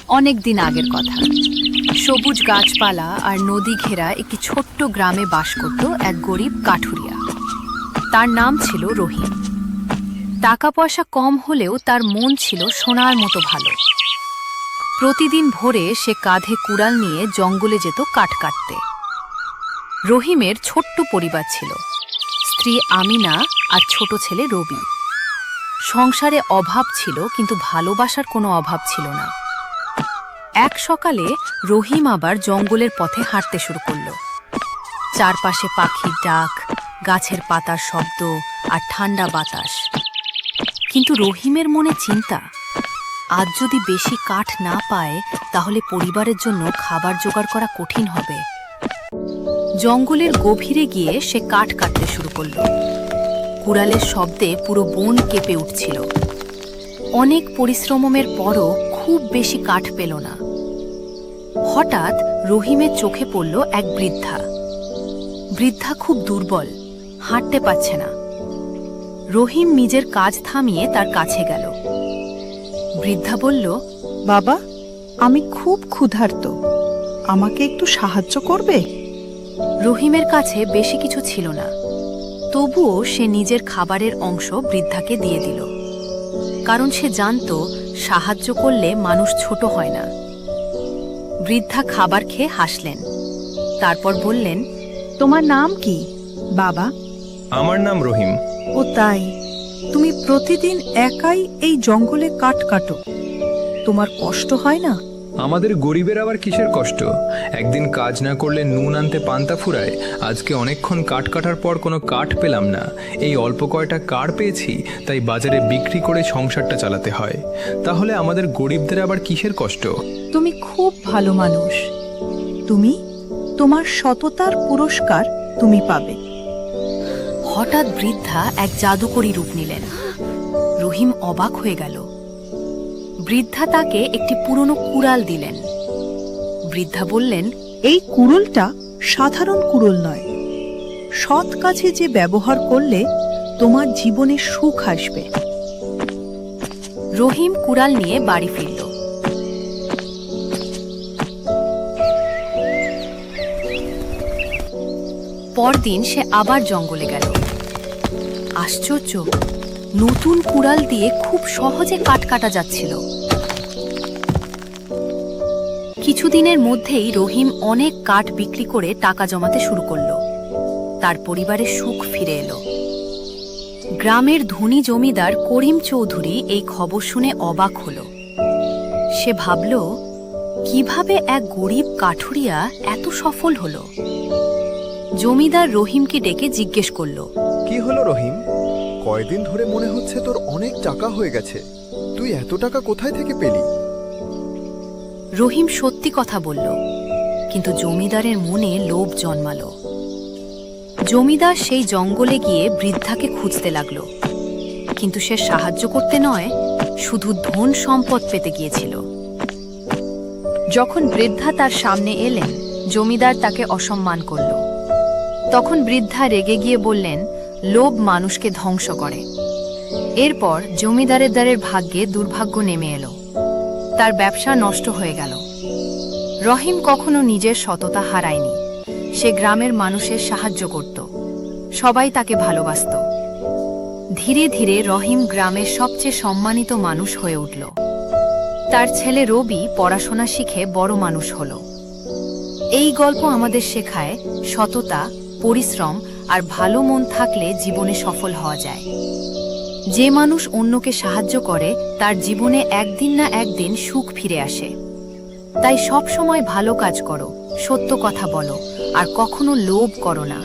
অনেক দিন আগের কথা। সবুজ গাছপালা আর নদী ঘেরা একটি ছোট্ট গ্রামে বাস করত এক গরিব কাঠুরিয়া। তার নাম ছিল রহিম। টাকা পয়সা কম হলেও তার মন ছিল সোনার মতো ভালো। প্রতিদিন ভোরে সে কাঁধে কুড়াল নিয়ে জঙ্গলে যেত কাঠ কাটতে। রহিমের ছোট্ট পরিবার ছিল, স্ত্রী আমিনা আর ছোট ছেলে রবি। সংসারে অভাব ছিল, কিন্তু ভালোবাসার কোনো অভাব ছিল না। এক সকালে রহিম আবার জঙ্গলের পথে হাঁটতে শুরু করল। চারপাশে পাখির ডাক, গাছের পাতার শব্দ আর ঠান্ডা বাতাস। কিন্তু রহিমের মনে চিন্তা, আজ যদি বেশি কাঠ না পায় তাহলে পরিবারের জন্য খাবার জোগাড় করা কঠিন হবে। জঙ্গলের গভীরে গিয়ে সে কাঠ কাটতে শুরু করল। কুড়ালের শব্দে পুরো বন কেঁপে উঠছিল। অনেক পরিশ্রমের পরও খুব বেশি কাঠ পেল না। হঠাৎ রহিমের চোখে পড়ল এক বৃদ্ধা। বৃদ্ধা খুব দুর্বল, হাঁটতে পারছে না। রহিম নিজের কাজ থামিয়ে তার কাছে গেল। বৃদ্ধা বলল, বাবা, আমি খুব ক্ষুধার্ত, আমাকে একটু সাহায্য করবে? রহিমের কাছে বেশি কিছু ছিল না, তবুও সে নিজের খাবারের অংশ বৃদ্ধাকে দিয়ে দিল। কারণ সে জানত সাহায্য করলে মানুষ ছোট হয় না। বৃদ্ধা খাবার খেয়ে হাসলেন, তারপর বললেন, তোমার নাম কি বাবা? আমার নাম রহিম। ও তাই, তুমি প্রতিদিন একাই এই জঙ্গলে কাঠ কাটো, তোমার কষ্ট হয় না? আমাদের গরিবের আবার কিসের কষ্ট? একদিন কাজ না করলে নুন আনতে পান্তা ফুরায়। আজকে অনেকক্ষণ কাঠ কাটার পর কোনো কাঠ পেলাম না। এই অল্প কয়টা কাঠ পেয়েছি, তাই বাজারে বিক্রি করে সংসারটা চালাতে হয়। তাহলে আমাদের গরিবদের আবার কিসের কষ্ট? তুমি খুব ভালো মানুষ, তোমার সততার পুরস্কার তুমি পাবে। হঠাৎ বৃদ্ধা এক জাদুকরী রূপ নিলেন। রহিম অবাক হয়ে গেল। বৃদ্ধা তাকে একটি পুরনো কুড়াল দিলেন। বৃদ্ধা বললেন, এই কুড়ুলটা সাধারণ কুড়ুল নয়, সৎ কাজে যে ব্যবহার করলে তোমার জীবনে সুখ আসবে। রহিম কুড়াল নিয়ে বাড়ি ফিরল। পরদিন সে আবার জঙ্গলে গেল। আশ্চর্য, নতুন কুড়াল দিয়ে খুব সহজে কাঠ কাটা যাচ্ছিল। কিছুদিনের মধ্যেই রহিম অনেক কাঠ বিক্রি করে টাকা জমাতে শুরু করল। তার পরিবারের সুখ ফিরে এলো। গ্রামের ধনী জমিদার করিম চৌধুরী এই খবর শুনে অবাক হল। সে ভাবল, কিভাবে এক গরিব কাঠুরিয়া এত সফল হল। জমিদার রহিমকে ডেকে জিজ্ঞেস করল, কি হলো রহিম? কয়দিন ধরে মনে হচ্ছে তোর অনেক টাকা হয়ে গেছে, তুই এত টাকা কোথায় থেকে পেলি? রহিম সত্যি কথা বলল, কিন্তু জমিদারের মনে লোভ জন্মালো। জমিদার সেই জঙ্গলে গিয়ে বৃদ্ধাকে খুঁজতে লাগল, কিন্তু সে সাহায্য করতে নয়, শুধু ধন সম্পদ পেতে গিয়েছিল। যখন বৃদ্ধা তার সামনে এলেন, জমিদার তাকে অসম্মান করল। তখন বৃদ্ধা রেগে গিয়ে বললেন, লোভ মানুষকে ধ্বংস করে। এরপর জমিদারের দ্বারের ভাগ্যে দুর্ভাগ্য নেমে এলো। তার ব্যবসা নষ্ট হয়ে গেল। রহিম কখনো নিজের সততা হারায়নি। সে গ্রামের মানুষের সাহায্য করত, সবাই তাকে ভালোবাসত। ধীরে ধীরে রহিম গ্রামের সবচেয়ে সম্মানিত মানুষ হয়ে উঠল। তার ছেলে রবি পড়াশোনা শিখে বড় মানুষ হল। এই গল্প আমাদের শেখায়, সততা, পরিশ্রম আর ভালো মন থাকলে জীবনে সফল হওয়া যায়। যে মানুষ অন্যকে সাহায্য করে তার জীবনে একদিন না একদিন সুখ ফিরে আসে। তাই সব সময় ভালো কাজ করো, সত্য কথা বলো আর কখনো লোভ করো না।